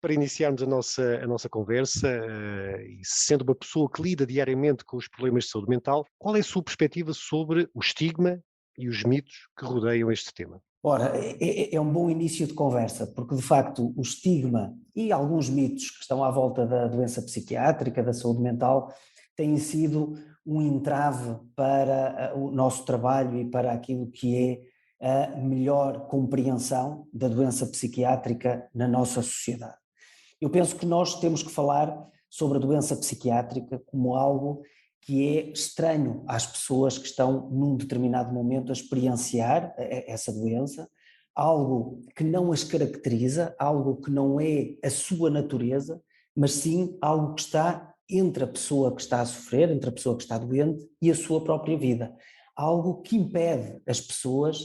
para iniciarmos a nossa conversa, e sendo uma pessoa que lida diariamente com os problemas de saúde mental, qual é a sua perspectiva sobre o estigma e os mitos que rodeiam este tema? Ora, é um bom início de conversa, porque de facto o estigma e alguns mitos que estão à volta da doença psiquiátrica, da saúde mental, têm sido um entrave para o nosso trabalho e para aquilo que é a melhor compreensão da doença psiquiátrica na nossa sociedade. Eu penso que nós temos que falar sobre a doença psiquiátrica como algo que é estranho às pessoas que estão num determinado momento a experienciar essa doença, algo que não as caracteriza, algo que não é a sua natureza, mas sim algo que está entre a pessoa que está a sofrer, entre a pessoa que está doente e a sua própria vida. Algo que impede as pessoas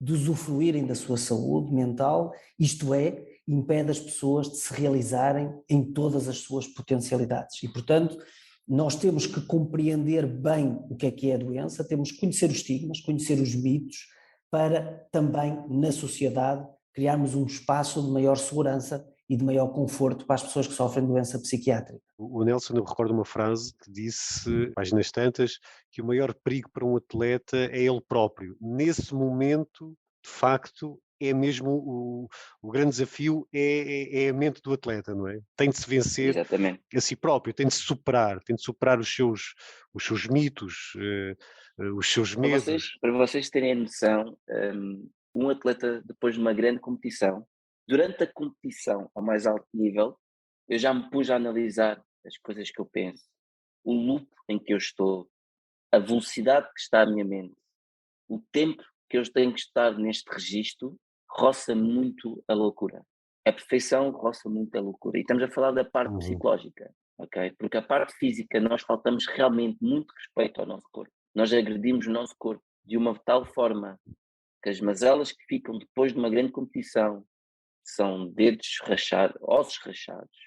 de usufruírem da sua saúde mental, isto é, impede as pessoas de se realizarem em todas as suas potencialidades. E, portanto, nós temos que compreender bem o que é a doença, temos que conhecer os estigmas, conhecer os mitos, para também, na sociedade, criarmos um espaço de maior segurança e de maior conforto para as pessoas que sofrem de doença psiquiátrica. O Nelson, eu recordo uma frase que disse, páginas tantas, que o maior perigo para um atleta é ele próprio. Nesse momento, de facto, é mesmo o grande desafio é a mente do atleta, não é? Tem de se vencer Exatamente. a si próprio, tem de superar os seus mitos, os seus Para vocês, medos. para vocês terem a noção, um atleta depois de uma grande competição, durante a competição ao mais alto nível, eu já me pus a analisar as coisas que eu penso, o loop em que eu estou, a velocidade que está a minha mente, o tempo que eu tenho que estar neste registro, roça muito a loucura. A perfeição roça muito a loucura. E estamos a falar da parte Uhum. psicológica, ok? Porque a parte física nós faltamos realmente muito respeito ao nosso corpo. Nós agredimos o nosso corpo de uma tal forma que as mazelas que ficam depois de uma grande competição são dedos rachados, ossos rachados,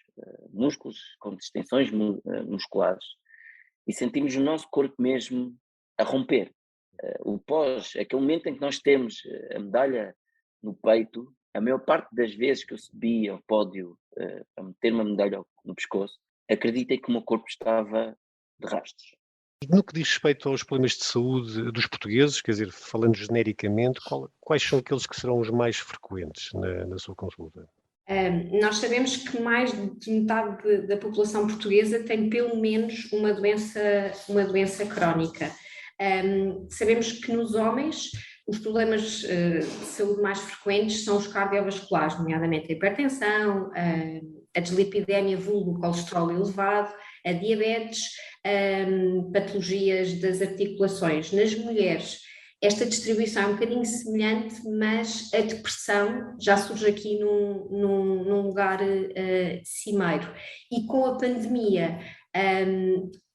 músculos com distensões musculares, e sentimos o nosso corpo mesmo a romper. O pós, aquele momento em que nós temos a medalha no peito, a maior parte das vezes que eu subi ao pódio a meter uma medalha no pescoço, acreditei que o meu corpo estava de rastros. E no que diz respeito aos problemas de saúde dos portugueses, quer dizer, falando genericamente, quais são aqueles que serão os mais frequentes na sua consulta? Nós sabemos que mais de metade da população portuguesa tem pelo menos uma doença crónica. Sabemos que nos homens os problemas de saúde mais frequentes são os cardiovasculares, nomeadamente a hipertensão, a dislipidemia vulgo colesterol elevado, a diabetes, patologias das articulações. Nas mulheres, esta distribuição é um bocadinho semelhante, mas a depressão já surge aqui num lugar cimeiro. E com a pandemia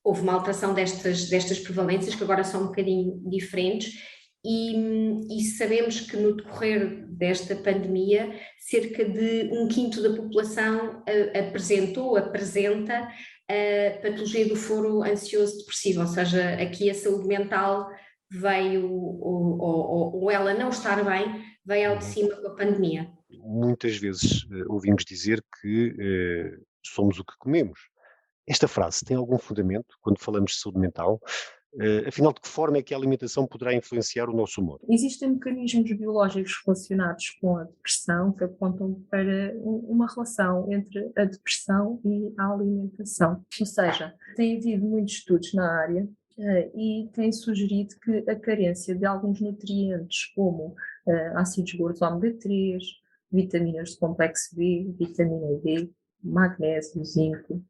houve uma alteração destas prevalências, que agora são um bocadinho diferentes, e sabemos que no decorrer desta pandemia cerca de um quinto da população apresenta a patologia do foro ansioso depressivo, ou seja, aqui a saúde mental veio, ou ela não estar bem, veio ao de cima com a pandemia. Muitas vezes ouvimos dizer que somos o que comemos. Esta frase tem algum fundamento quando falamos de saúde mental? Afinal, de que forma é que a alimentação poderá influenciar o nosso humor? Existem mecanismos biológicos relacionados com a depressão que apontam para uma relação entre a depressão e a alimentação. Ou seja, tem havido muitos estudos na área e tem sugerido que a carência de alguns nutrientes como ácidos gordos ômega 3, vitaminas do complexo B, vitamina D, magnésio, zinco,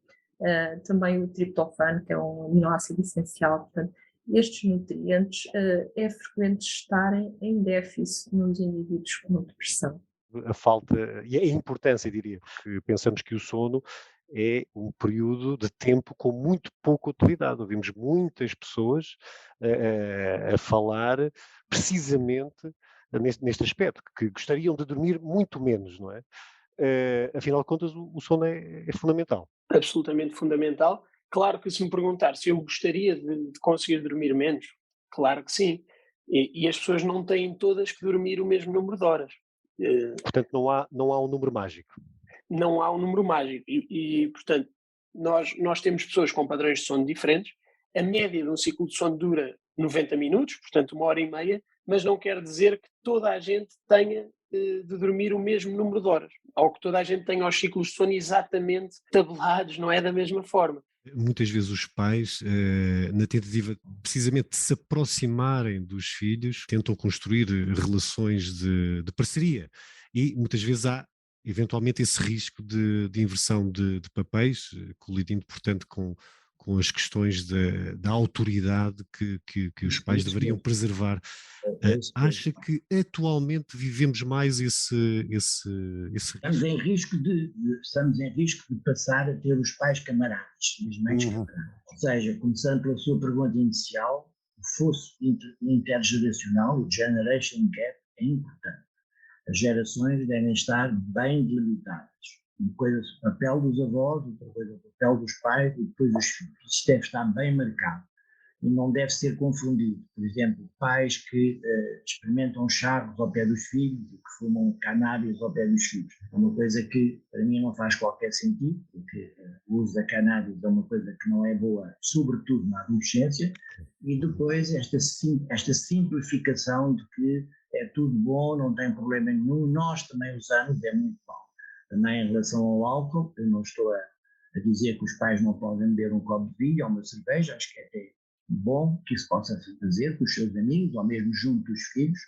também o triptofano, que é um aminoácido essencial. Portanto, estes nutrientes é frequente estarem em déficit nos indivíduos com depressão. A falta e a importância, diria, porque pensamos que o sono é um período de tempo com muito pouca utilidade. Ouvimos muitas pessoas a falar precisamente neste aspecto, que gostariam de dormir muito menos, não é? Afinal de contas, o sono é fundamental. Absolutamente fundamental. Claro que se me perguntar se eu gostaria de conseguir dormir menos, claro que sim. E as pessoas não têm todas que dormir o mesmo número de horas. Portanto, não há um número mágico. não há um número mágico portanto, nós temos pessoas com padrões de sono diferentes. A média de um ciclo de sono dura 90 minutos, portanto 1h30, mas não quer dizer que toda a gente tenha de dormir o mesmo número de horas, ou que toda a gente tenha os ciclos de sono exatamente tabelados, não é da mesma forma. Muitas vezes os pais, na tentativa precisamente de se aproximarem dos filhos, tentam construir relações de parceria, e muitas vezes há eventualmente esse risco de inversão de papéis, colidindo portanto com as questões da autoridade que os pais deveriam preservar. Acha que atualmente vivemos mais esse Estamos em risco de passar a ter os pais camaradas, as mães camaradas. Ou seja, começando pela sua pergunta inicial, o fosso intergeracional, o generation gap, é importante. As gerações devem estar bem delimitadas. Uma coisa é o papel dos avós, outra coisa é o papel dos pais e depois dos filhos. Isso deve estar bem marcado e não deve ser confundido. Por exemplo, pais que experimentam charros ao pé dos filhos e que fumam canábiis ao pé dos filhos. É uma coisa que para mim não faz qualquer sentido, porque o uso da cannabis é uma coisa que não é boa, sobretudo na adolescência, e depois esta simplificação de que é tudo bom, não tem problema nenhum, nós também usamos, é muito bom. Também em relação ao álcool, eu não estou a dizer que os pais não podem beber um copo de vinho ou uma cerveja, acho que é até bom que isso possa fazer com os seus amigos ou mesmo junto dos filhos,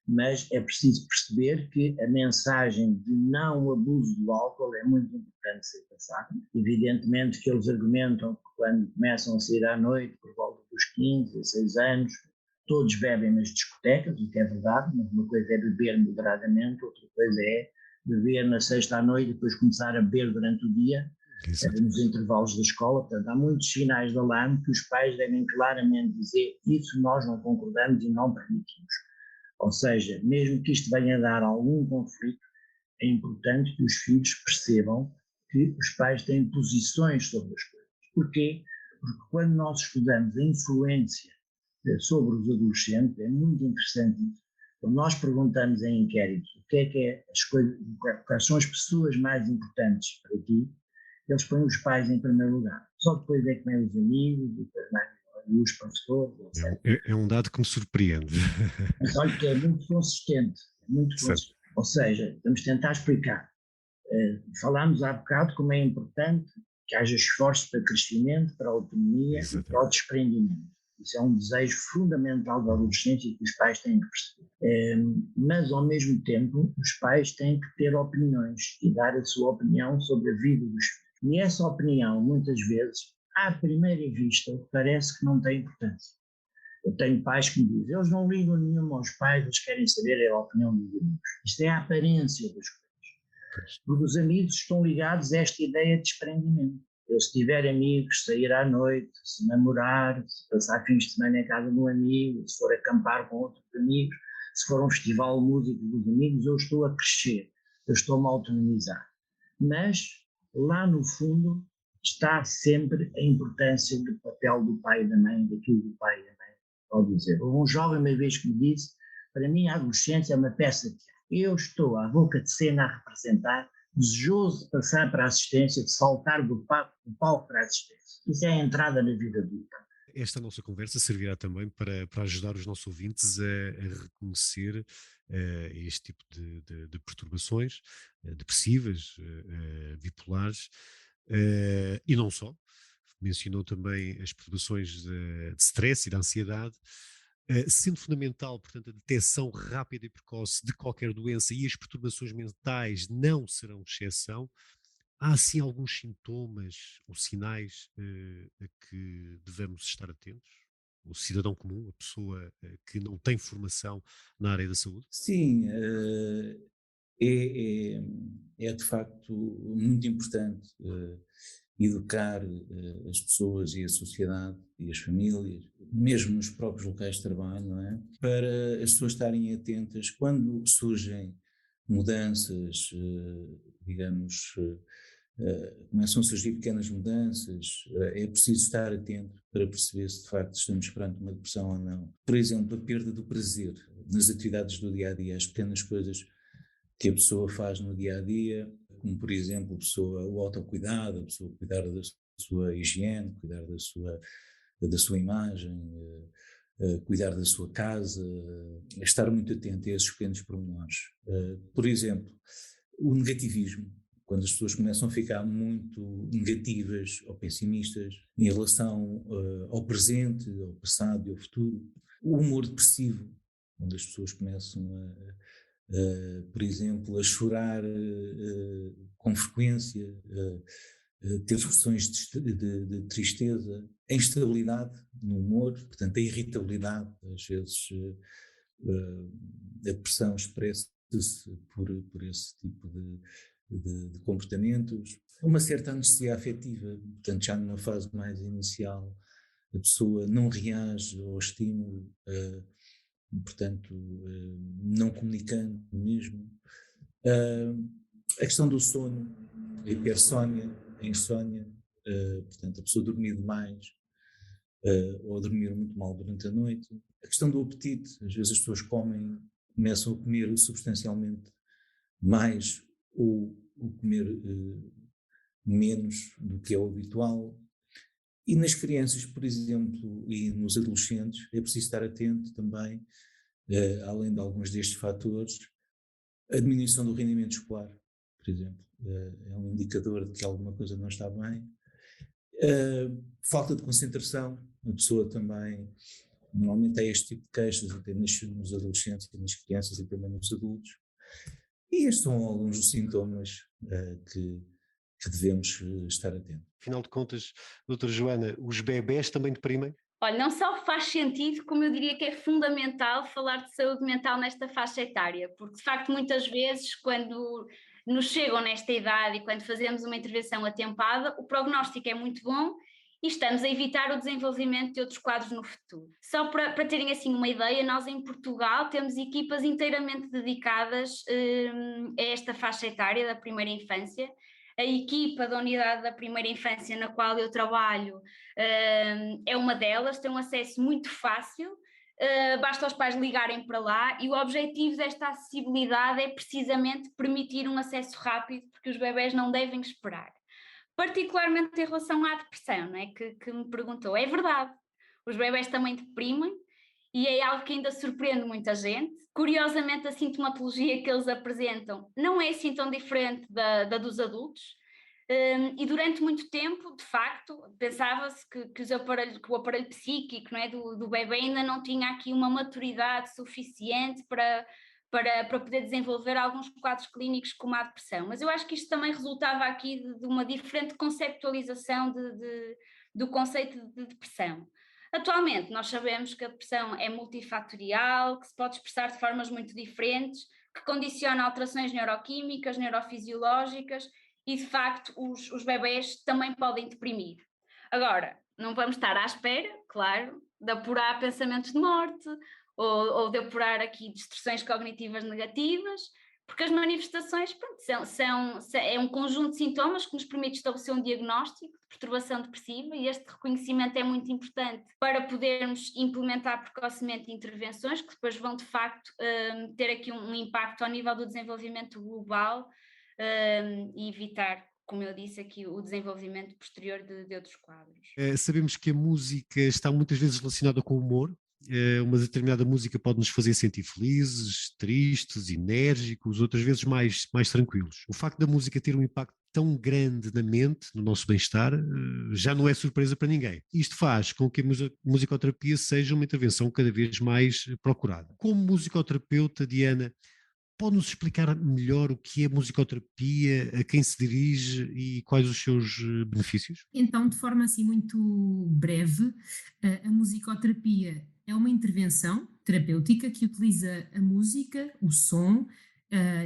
mas é preciso perceber que a mensagem de não abuso do álcool é muito importante ser passada. Evidentemente que eles argumentam que quando começam a sair à noite, por volta dos 15, 16 anos, todos bebem nas discotecas, o que é verdade, mas uma coisa é beber moderadamente, outra coisa é beber na sexta à noite e depois começar a beber durante o dia, nos intervalos da escola. Portanto, há muitos sinais de alarme que os pais devem claramente dizer: isso nós não concordamos e não permitimos. Ou seja, mesmo que isto venha a dar algum conflito, é importante que os filhos percebam que os pais têm posições sobre as coisas. Porquê? Porque quando nós estudamos a influência sobre os adolescentes, é muito interessante isso. Quando nós perguntamos em inquéritos o que é as coisas, quais são as pessoas mais importantes para ti, eles põem os pais em primeiro lugar. Só depois é que vêm os amigos, depois mais os professores, etc. É um dado que me surpreende. Mas olha que é muito consistente, Ou seja, vamos tentar explicar. Falámos há bocado como é importante que haja esforço para crescimento, para a autonomia e para o desprendimento. Isso é um desejo fundamental da adolescência que os pais têm que perceber. Mas, ao mesmo tempo, os pais têm que ter opiniões e dar a sua opinião sobre a vida dos filhos. E essa opinião, muitas vezes, à primeira vista, parece que não tem importância. Eu tenho pais que me dizem: eles não ligam nenhuma aos pais, eles querem saber a opinião dos amigos. Isto é a aparência das coisas. Porque os amigos estão ligados a esta ideia de desprendimento. Se tiver amigos, sair à noite, se namorar, se passar fins de semana em casa de um amigo, se for acampar com outros amigos, se for um festival de música dos amigos, eu estou a crescer, eu estou-me a autonomizar. Mas, lá no fundo, está sempre a importância do papel do pai e da mãe, daquilo que o pai e a mãe podem dizer. Houve um jovem uma vez que me disse: para mim a adolescência é uma peça de teatro. Eu estou à boca de cena a representar, desejoso de passar para a assistência, de saltar do palco para a assistência. Isso é a entrada na vida adulta. Esta nossa conversa servirá também para ajudar os nossos ouvintes a reconhecer este tipo de perturbações depressivas, bipolares, e não só. Mencionou também as perturbações de stress e de ansiedade, sendo fundamental, portanto, a detecção rápida e precoce de qualquer doença, e as perturbações mentais não serão exceção. Há, sim, alguns sintomas ou sinais a que devemos estar atentos? O cidadão comum, a pessoa que não tem formação na área da saúde? Sim, é de facto muito importante educar as pessoas e a sociedade e as famílias, mesmo nos próprios locais de trabalho, não é? Para as pessoas estarem atentas quando surgem mudanças, digamos, começam a surgir pequenas mudanças, é preciso estar atento para perceber se de facto estamos perante uma depressão ou não. Por exemplo, a perda do prazer nas atividades do dia-a-dia, as pequenas coisas que a pessoa faz no dia-a-dia, como por exemplo o autocuidado, a pessoa cuidar da sua higiene, cuidar da sua imagem, cuidar da sua casa, estar muito atento a esses pequenos pormenores. Por exemplo, o negativismo, quando as pessoas começam a ficar muito negativas ou pessimistas em relação ao presente, ao passado e ao futuro. O humor depressivo, quando as pessoas começam por exemplo, a chorar com frequência, ter expressões de tristeza, a instabilidade no humor, portanto a irritabilidade, às vezes a depressão expressa-se por esse tipo de comportamentos, uma certa anestesia afetiva, portanto já numa fase mais inicial a pessoa não reage ao estímulo, portanto não comunicando mesmo. A questão do sono, a hipersónia, a insónia, portanto a pessoa dormir demais ou dormir muito mal durante a noite. A questão do apetite, às vezes as pessoas começam a comer substancialmente mais ou comer menos do que é o habitual. E nas crianças, por exemplo, e nos adolescentes, é preciso estar atento também, além de alguns destes fatores, a diminuição do rendimento escolar, por exemplo, é um indicador de que alguma coisa não está bem. Falta de concentração, a pessoa também, normalmente há este tipo de queixas, até nos adolescentes, nas crianças e também nos adultos. E estes são alguns dos sintomas que devemos estar atentos. Afinal de contas, doutora Joana, os bebés também deprimem? Olha, não só faz sentido, como eu diria que é fundamental falar de saúde mental nesta faixa etária, porque de facto muitas vezes quando nos chegam nesta idade e quando fazemos uma intervenção atempada, o prognóstico é muito bom e estamos a evitar o desenvolvimento de outros quadros no futuro. Só para terem assim uma ideia, nós em Portugal temos equipas inteiramente dedicadas a esta faixa etária da primeira infância. A equipa da unidade da primeira infância na qual eu trabalho é uma delas, tem um acesso muito fácil, basta os pais ligarem para lá e o objetivo desta acessibilidade é precisamente permitir um acesso rápido, porque os bebés não devem esperar. Particularmente em relação à depressão, não é? que me perguntou, é verdade, os bebés também deprimem e é algo que ainda surpreende muita gente. Curiosamente, a sintomatologia que eles apresentam não é assim tão diferente da dos adultos. E durante muito tempo, de facto, pensava-se que o aparelho psíquico, não é, do bebê ainda não tinha aqui uma maturidade suficiente para poder desenvolver alguns quadros clínicos como a depressão. Mas eu acho que isto também resultava aqui de uma diferente conceptualização do conceito de depressão. Atualmente, nós sabemos que a depressão é multifatorial, que se pode expressar de formas muito diferentes, que condiciona alterações neuroquímicas, neurofisiológicas e, de facto, os bebés também podem deprimir. Agora, não vamos estar à espera, claro, de apurar pensamentos de morte ou de apurar aqui distorções cognitivas negativas, porque as manifestações é um conjunto de sintomas que nos permite estabelecer um diagnóstico de perturbação depressiva e este reconhecimento é muito importante para podermos implementar precocemente intervenções que depois vão de facto ter aqui um impacto ao nível do desenvolvimento global e evitar, como eu disse aqui, o desenvolvimento posterior de outros quadros. Sabemos que a música está muitas vezes relacionada com o humor. Uma determinada música pode nos fazer sentir felizes, tristes, enérgicos, outras vezes mais tranquilos. O facto da música ter um impacto tão grande na mente, no nosso bem-estar, já não é surpresa para ninguém. Isto faz com que a musicoterapia seja uma intervenção cada vez mais procurada. Como musicoterapeuta, Diana, pode-nos explicar melhor o que é musicoterapia, a quem se dirige e quais os seus benefícios? Então, de forma assim muito breve, a musicoterapia é uma intervenção terapêutica que utiliza a música, o som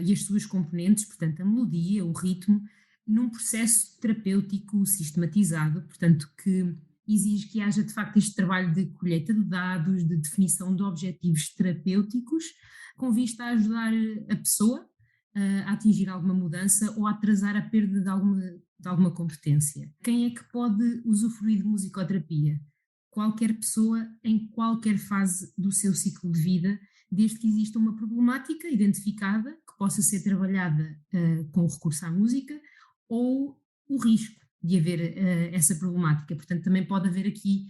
e as suas componentes, portanto a melodia, o ritmo, num processo terapêutico sistematizado, portanto que exige que haja de facto este trabalho de colheita de dados, de definição de objetivos terapêuticos, com vista a ajudar a pessoa a atingir alguma mudança ou a atrasar a perda de alguma competência. Quem é que pode usufruir de musicoterapia? Qualquer pessoa em qualquer fase do seu ciclo de vida, desde que exista uma problemática identificada, que possa ser trabalhada com o recurso à música, ou o risco de haver essa problemática. Portanto, também pode haver aqui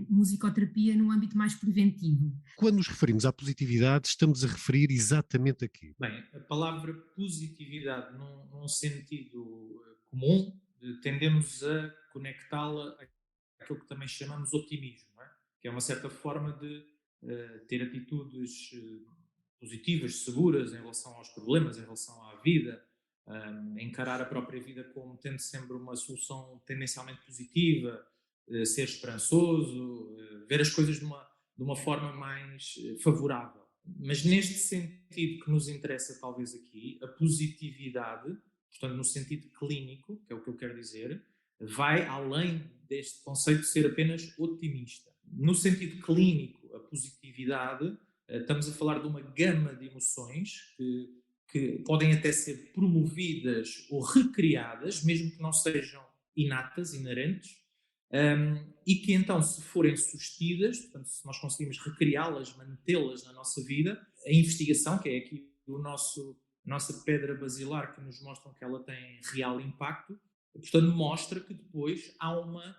musicoterapia num âmbito mais preventivo. Quando nos referimos à positividade, estamos a referir exatamente a quê? Bem, a palavra positividade, num sentido comum, tendemos a conectá-la àquilo que também chamamos otimismo, não é? Que é uma certa forma de ter atitudes positivas, seguras em relação aos problemas, em relação à vida, encarar a própria vida como tendo sempre uma solução tendencialmente positiva, ser esperançoso, ver as coisas de uma forma mais favorável. Mas neste sentido que nos interessa talvez aqui, a positividade, portanto no sentido clínico, que é o que eu quero dizer, vai além deste conceito de ser apenas otimista. No sentido clínico, a positividade, estamos a falar de uma gama de emoções que podem até ser promovidas ou recriadas, mesmo que não sejam inatas, inerentes, e que então, se forem sustidas, portanto, se nós conseguimos recriá-las, mantê-las na nossa vida, a investigação, que é aqui a nossa pedra basilar que nos mostra que ela tem real impacto, portanto, mostra que depois há uma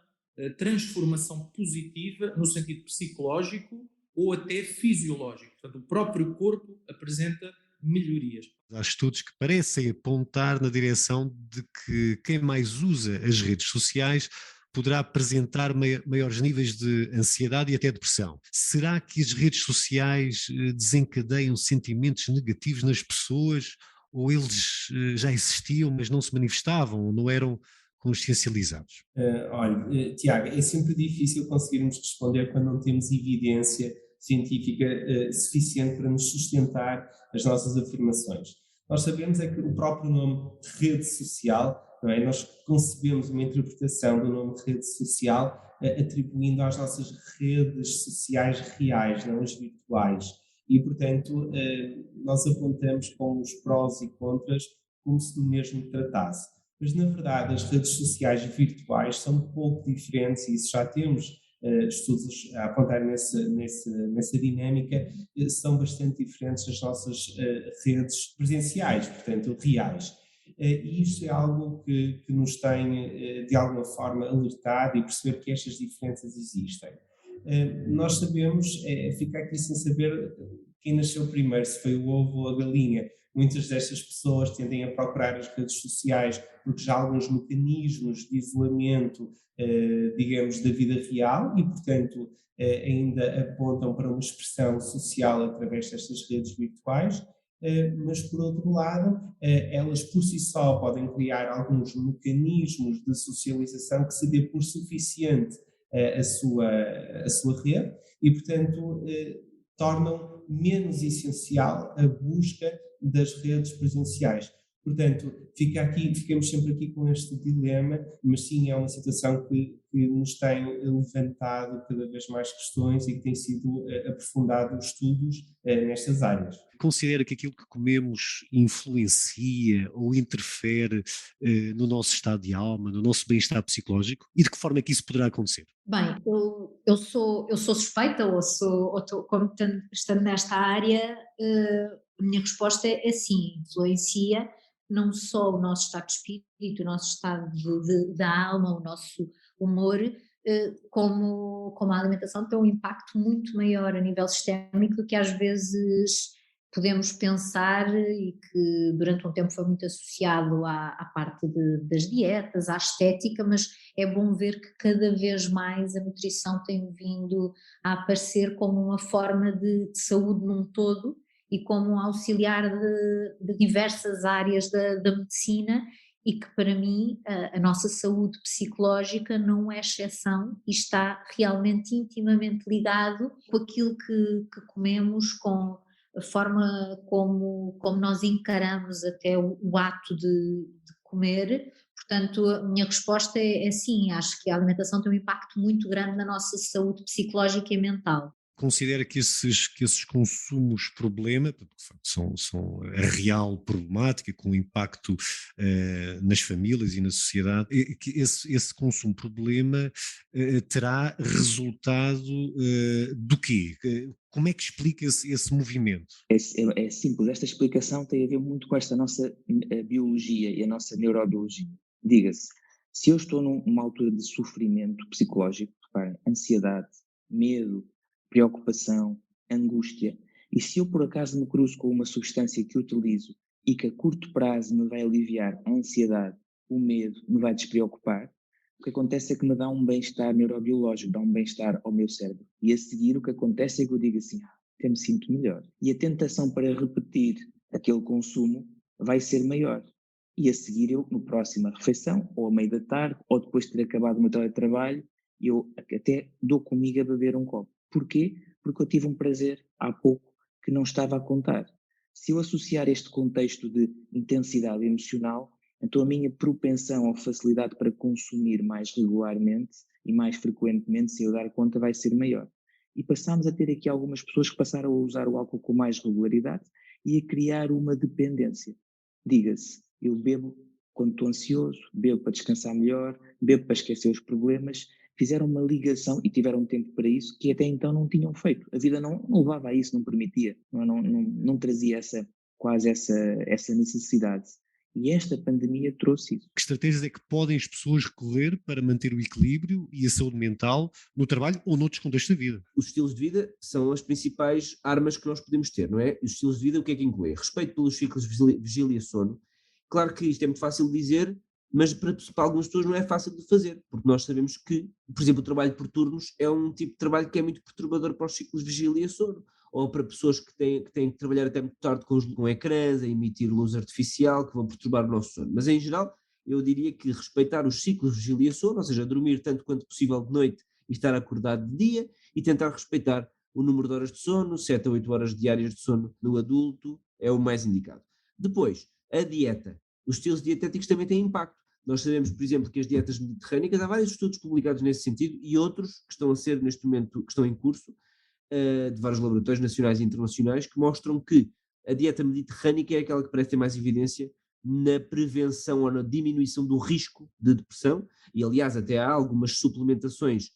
transformação positiva no sentido psicológico ou até fisiológico. Portanto, o próprio corpo apresenta melhorias. Há estudos que parecem apontar na direção de que quem mais usa as redes sociais poderá apresentar maiores níveis de ansiedade e até depressão. Será que as redes sociais desencadeiam sentimentos negativos nas pessoas, ou eles já existiam, mas não se manifestavam, ou não eram consciencializados? Olha, Tiago, é sempre difícil conseguirmos responder quando não temos evidência científica suficiente para nos sustentar as nossas afirmações. Nós sabemos é que o próprio nome rede social, não é? Nós concebemos uma interpretação do nome rede social atribuindo às nossas redes sociais reais, não as virtuais. E, portanto, nós apontamos com os prós e contras como se do mesmo tratasse. Mas, na verdade, as redes sociais virtuais são um pouco diferentes, e isso já temos estudos a apontar nessa dinâmica, são bastante diferentes das nossas redes presenciais, portanto, reais. E isto é algo que nos tem, de alguma forma, alertado e perceber que estas diferenças existem. Nós sabemos, fica aqui sem saber quem nasceu primeiro, se foi o ovo ou a galinha. Muitas destas pessoas tendem a procurar as redes sociais porque já há alguns mecanismos de isolamento, digamos, da vida real e, portanto, ainda apontam para uma expressão social através destas redes virtuais, mas, por outro lado, elas por si só podem criar alguns mecanismos de socialização que se dê por suficiente a sua rede e, portanto, tornam menos essencial a busca das redes presenciais. Portanto, ficamos sempre aqui com este dilema, mas sim é uma situação que nos tem levantado cada vez mais questões e que tem sido aprofundado estudos nestas áreas. Considera que aquilo que comemos influencia ou interfere no nosso estado de alma, no nosso bem-estar psicológico? E de que forma é que isso poderá acontecer? Bem, eu sou suspeita, como estando nesta área, a minha resposta é sim, influencia não só o nosso estado de espírito, o nosso estado da alma, o nosso humor, como a alimentação tem um impacto muito maior a nível sistémico do que às vezes podemos pensar e que durante um tempo foi muito associado à parte das dietas, à estética, mas é bom ver que cada vez mais a nutrição tem vindo a aparecer como uma forma de saúde num todo e como um auxiliar de diversas áreas da medicina e que para mim a nossa saúde psicológica não é exceção e está realmente intimamente ligado com aquilo que comemos, com a forma como nós encaramos até o ato de comer. Portanto, a minha resposta é sim, acho que a alimentação tem um impacto muito grande na nossa saúde psicológica e mental. Considera que esses consumos problema, porque de facto são a real problemática, com impacto nas famílias e na sociedade, que esse consumo problema terá resultado do quê? Como é que explica esse movimento? É simples, esta explicação tem a ver muito com esta nossa biologia e a nossa neurobiologia. Diga-se, se eu estou numa altura de sofrimento psicológico, reparem, ansiedade, medo, preocupação, angústia, e se eu por acaso me cruzo com uma substância que utilizo e que a curto prazo me vai aliviar a ansiedade, o medo, me vai despreocupar, o que acontece é que me dá um bem-estar neurobiológico, dá um bem-estar ao meu cérebro. E a seguir o que acontece é que eu digo assim, até me sinto melhor. E a tentação para repetir aquele consumo vai ser maior. E a seguir eu, no próxima refeição, ou à meia da tarde, ou depois de ter acabado o meu teletrabalho, eu até dou comigo a beber um copo. Porquê? Porque eu tive um prazer há pouco que não estava a contar. Se eu associar este contexto de intensidade emocional, então a minha propensão ou facilidade para consumir mais regularmente e mais frequentemente, se eu dar conta, vai ser maior. E passamos a ter aqui algumas pessoas que passaram a usar o álcool com mais regularidade e a criar uma dependência. Diga-se, eu bebo quando estou ansioso, bebo para descansar melhor, bebo para esquecer os problemas. Fizeram uma ligação e tiveram tempo para isso que até então não tinham feito. A vida não levava a isso, não permitia, não trazia quase essa necessidade. E esta pandemia trouxe isso. Que estratégias é que podem as pessoas recorrer para manter o equilíbrio e a saúde mental no trabalho ou noutros contextos da vida? Os estilos de vida são as principais armas que nós podemos ter, não é? Os estilos de vida, o que é que inclui? Respeito pelos ciclos de vigília e sono. Claro que isto é muito fácil de dizer, mas para algumas pessoas não é fácil de fazer, porque nós sabemos que, por exemplo, o trabalho por turnos é um tipo de trabalho que é muito perturbador para os ciclos de vigília e sono, ou para pessoas que têm que trabalhar até muito tarde com ecrãs, a emitir luz artificial, que vão perturbar o nosso sono. Mas, em geral, eu diria que respeitar os ciclos de vigília e sono, ou seja, dormir tanto quanto possível de noite e estar acordado de dia, e tentar respeitar o número de horas de sono, 7 a 8 horas diárias de sono no adulto, é o mais indicado. Depois, a dieta. Os estilos dietéticos também têm impacto. Nós sabemos, por exemplo, que as dietas mediterrânicas, há vários estudos publicados nesse sentido e outros que estão a ser, neste momento, que estão em curso, de vários laboratórios nacionais e internacionais, que mostram que a dieta mediterrânica é aquela que parece ter mais evidência na prevenção ou na diminuição do risco de depressão, e aliás até há algumas suplementações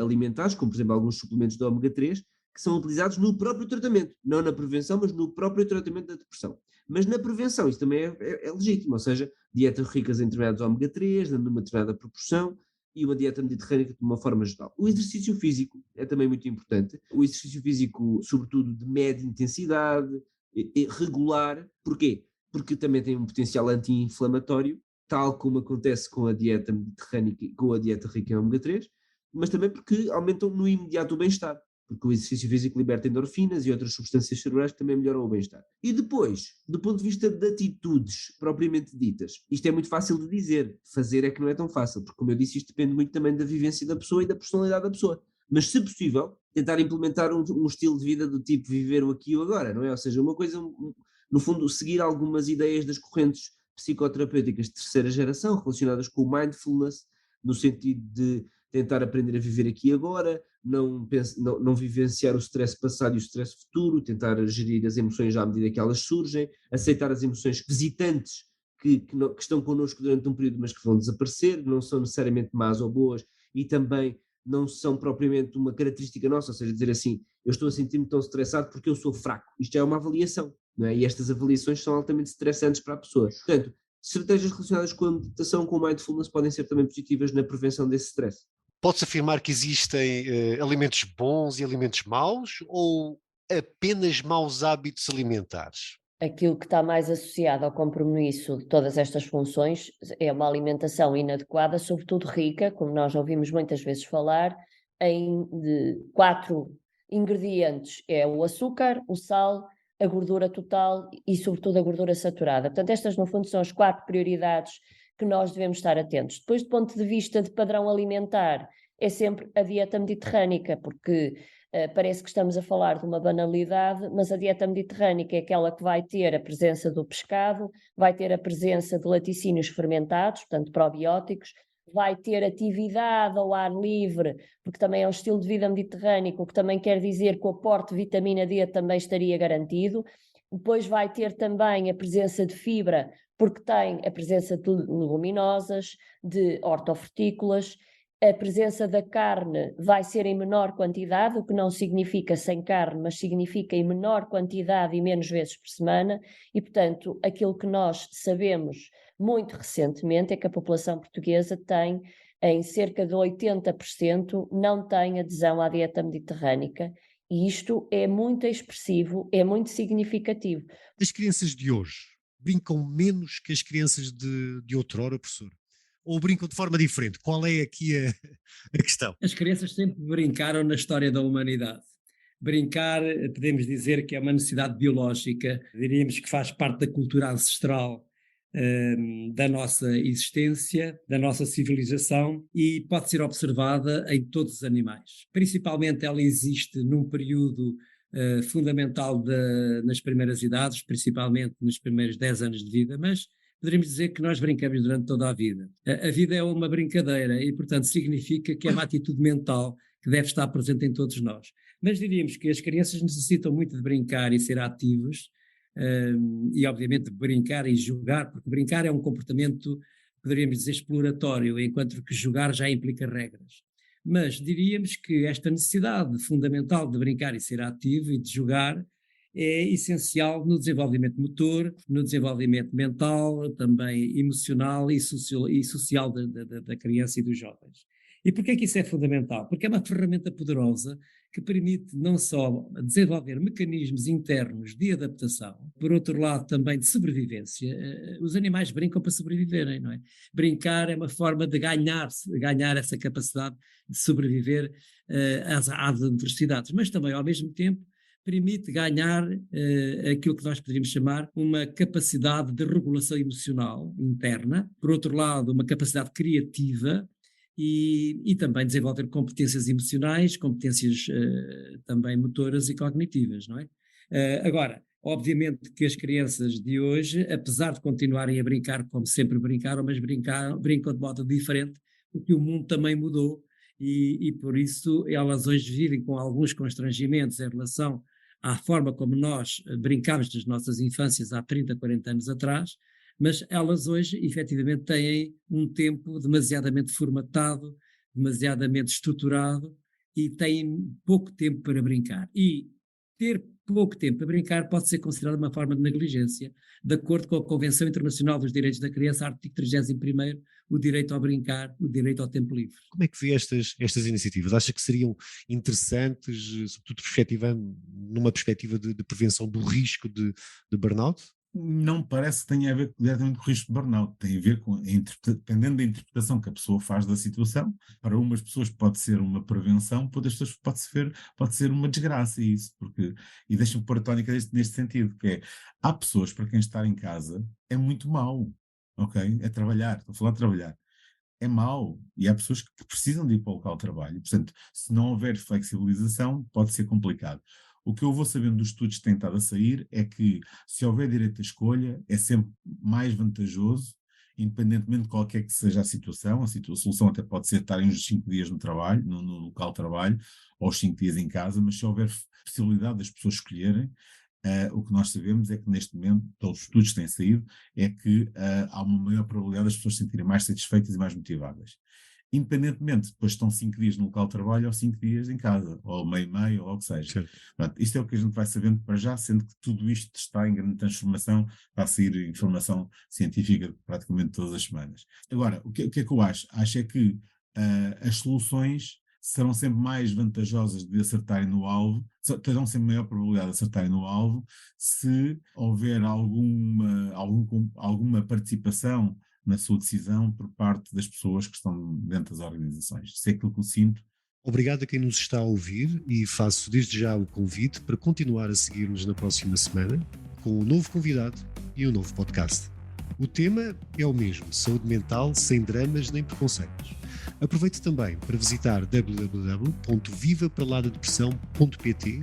alimentares, como por exemplo alguns suplementos de ômega 3, que são utilizados no próprio tratamento, não na prevenção, mas no próprio tratamento da depressão. Mas na prevenção isso também é legítimo, ou seja, dietas ricas em determinados ômega 3, numa determinada proporção, e uma dieta mediterrânica de uma forma geral. O exercício físico é também muito importante, o exercício físico sobretudo de média intensidade, regular. Porquê? Porque também tem um potencial anti-inflamatório, tal como acontece com a dieta mediterrânica, com a dieta rica em ômega 3, mas também porque aumentam no imediato o bem-estar, porque o exercício físico liberta endorfinas e outras substâncias cerebrais que também melhoram o bem-estar. E depois, do ponto de vista de atitudes propriamente ditas, isto é muito fácil de dizer, fazer é que não é tão fácil, porque como eu disse, isto depende muito também da vivência da pessoa e da personalidade da pessoa. Mas se possível, tentar implementar um estilo de vida do tipo viver o aqui e o agora, não é? Ou seja, uma coisa, no fundo, seguir algumas ideias das correntes psicoterapêuticas de terceira geração relacionadas com o mindfulness, no sentido de tentar aprender a viver aqui e agora, não vivenciar o stress passado e o stress futuro, tentar gerir as emoções à medida que elas surgem, aceitar as emoções visitantes que estão connosco durante um período, mas que vão desaparecer, não são necessariamente más ou boas, e também não são propriamente uma característica nossa, ou seja, dizer assim, eu estou a sentir-me tão estressado porque eu sou fraco. Isto é uma avaliação, não é? E estas avaliações são altamente estressantes para a pessoa. Portanto, estratégias relacionadas com a meditação, com o mindfulness, podem ser também positivas na prevenção desse stress. Pode-se afirmar que existem alimentos bons e alimentos maus ou apenas maus hábitos alimentares? Aquilo que está mais associado ao compromisso de todas estas funções é uma alimentação inadequada, sobretudo rica, como nós ouvimos muitas vezes falar, em 4 ingredientes: é o açúcar, o sal, a gordura total e sobretudo a gordura saturada. Portanto, estas no fundo são as 4 prioridades que nós devemos estar atentos. Depois, do ponto de vista de padrão alimentar, é sempre a dieta mediterrânica, porque parece que estamos a falar de uma banalidade, mas a dieta mediterrânica é aquela que vai ter a presença do pescado, vai ter a presença de laticínios fermentados, portanto probióticos, vai ter atividade ao ar livre, porque também é um estilo de vida mediterrâneo, o que também quer dizer que o aporte de vitamina D também estaria garantido. Depois vai ter também a presença de fibra, porque tem a presença de leguminosas, de hortofrutícolas, A presença da carne vai ser em menor quantidade, o que não significa sem carne, mas significa em menor quantidade e menos vezes por semana, e, portanto, aquilo que nós sabemos muito recentemente é que a população portuguesa tem, em cerca de 80%, não tem adesão à dieta mediterrânica, e isto é muito expressivo, é muito significativo. As crianças de hoje brincam menos que as crianças de outrora, professor? Ou brincam de forma diferente? Qual é aqui a questão? As crianças sempre brincaram na história da humanidade. Brincar, podemos dizer que é uma necessidade biológica, diríamos que faz parte da cultura ancestral da nossa existência, da nossa civilização, e pode ser observada em todos os animais. Principalmente ela existe num período fundamental nas primeiras idades, principalmente nos primeiros 10 anos de vida, mas poderíamos dizer que nós brincamos durante toda a vida. A vida é uma brincadeira e, portanto, significa que é uma atitude mental que deve estar presente em todos nós. Mas diríamos que as crianças necessitam muito de brincar e ser ativos, e obviamente brincar e jogar, porque brincar é um comportamento, poderíamos dizer, exploratório, enquanto que jogar já implica regras. Mas diríamos que esta necessidade fundamental de brincar e ser ativo e de jogar é essencial no desenvolvimento motor, no desenvolvimento mental, também emocional e social da criança e dos jovens. E porquê que isso é fundamental? Porque é uma ferramenta poderosa que permite não só desenvolver mecanismos internos de adaptação, por outro lado também de sobrevivência. Os animais brincam para sobreviverem, não é? Brincar é uma forma de ganhar essa capacidade de sobreviver às adversidades, mas também ao mesmo tempo permite ganhar aquilo que nós poderíamos chamar uma capacidade de regulação emocional interna, por outro lado uma capacidade criativa, e também desenvolver competências emocionais, competências também motoras e cognitivas, não é? Agora, obviamente que as crianças de hoje, apesar de continuarem a brincar como sempre brincaram, mas brincam de modo diferente, porque o mundo também mudou e por isso elas hoje vivem com alguns constrangimentos em relação à forma como nós brincámos das nossas infâncias há 30, 40 anos atrás, mas elas hoje efetivamente têm um tempo demasiadamente formatado, demasiadamente estruturado e têm pouco tempo para brincar. E ter pouco tempo para brincar pode ser considerado uma forma de negligência, de acordo com a Convenção Internacional dos Direitos da Criança, artigo 31º, o direito ao brincar, o direito ao tempo livre. Como é que vê estas iniciativas? Acha que seriam interessantes, sobretudo numa perspectiva de prevenção do risco de burnout? Não parece que tenha a ver diretamente com o risco de burnout, tem a ver com, dependendo da interpretação que a pessoa faz da situação. Para umas pessoas pode ser uma prevenção, para outras pessoas pode ser uma desgraça, e deixa-me pôr a tónica neste sentido, que é, há pessoas para quem estar em casa é muito mau, ok? É trabalhar, estou a falar de trabalhar. É mau, e há pessoas que precisam de ir para o local de trabalho, portanto, se não houver flexibilização, pode ser complicado. O que eu vou sabendo dos estudos que têm estado a sair é que, se houver direito à escolha, é sempre mais vantajoso, independentemente de qualquer que seja a situação. A solução até pode ser estarem uns 5 dias no trabalho, no local de trabalho, ou os 5 dias em casa, mas se houver possibilidade das pessoas escolherem, o que nós sabemos é que neste momento, todos os estudos que têm saído, é que há uma maior probabilidade das pessoas se sentirem mais satisfeitas e mais motivadas. Independentemente, depois estão 5 dias no local de trabalho ou 5 dias em casa, ou meio, ou o que seja. Pronto, isto é o que a gente vai sabendo para já, sendo que tudo isto está em grande transformação, vai sair informação científica praticamente todas as semanas. Agora, o que é que eu acho? Acho é que as soluções serão sempre mais vantajosas de acertarem no alvo, terão sempre maior probabilidade de acertarem no alvo, se houver alguma participação na sua decisão por parte das pessoas que estão dentro das organizações. Isso é aquilo que eu sinto. Obrigado a quem nos está a ouvir e faço desde já o convite para continuar a seguir-nos na próxima semana com um novo convidado e um novo podcast. O tema é o mesmo, saúde mental sem dramas nem preconceitos. Aproveite também para visitar www.vivapaladadepressão.pt,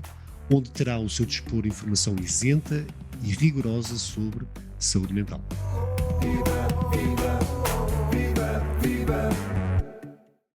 onde terá ao seu dispor informação isenta e rigorosa sobre saúde mental. Viva, viva.